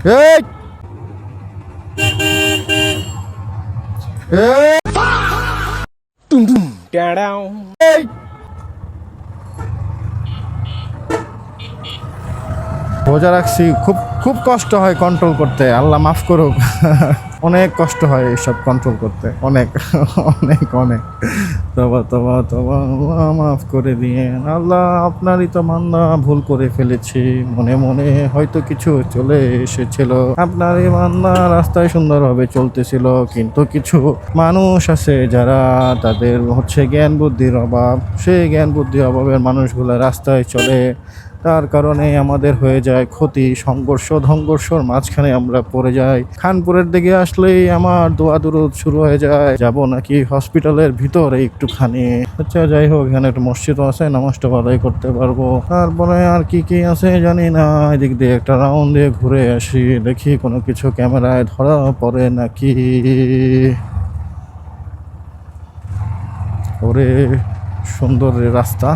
এই এই এই বোঝা রাখছি, খুব খুব কষ্ট হয় কন্ট্রোল করতে, আল্লাহ মাফ করুক। অনেক কষ্ট হয় এইসব কন্ট্রোল করতে, অনেক অনেক অনেক। তবা তবা তবা আল্লাহ মাফ করে দিয়ে, আল্লাহ আপনারই তো মান্না, ভুল করে ফেলেছি, মনে মনে হয়তো কিছু চলে এসেছিল, আপনারই মান্না রাস্তায় সুন্দরভাবে চলতেছিল, কিন্তু কিছু মানুষ আছে যারা তাদের হচ্ছে জ্ঞান বুদ্ধির অভাব, সেই জ্ঞান বুদ্ধির অভাবের মানুষগুলো রাস্তায় চলে, তার কারণে আমাদের হয়ে যায় ক্ষতি, সংঘর্ষ ধংঘর্ষর মাঝখানে আমরা পড়ে যাই। খানপুরের দিকে আসলেই আমার দোয়া দুরুদ শুরু হয়ে যায়, যাব নাকি হসপিটালের ভিতরে একটুখানি। আচ্ছা যাই হোক, এখানে একটা মসজিদও আছে, নামাজটা ভালোই করতে পারবো। তারপরে আর কি কি আছে জানি না, এদিক দিয়ে একটা রাউন্ড দিয়ে ঘুরে আসি, দেখি কোনো কিছু ক্যামেরায় ধরা পড়ে নাকি। ওরে সুন্দর রে রাস্তা।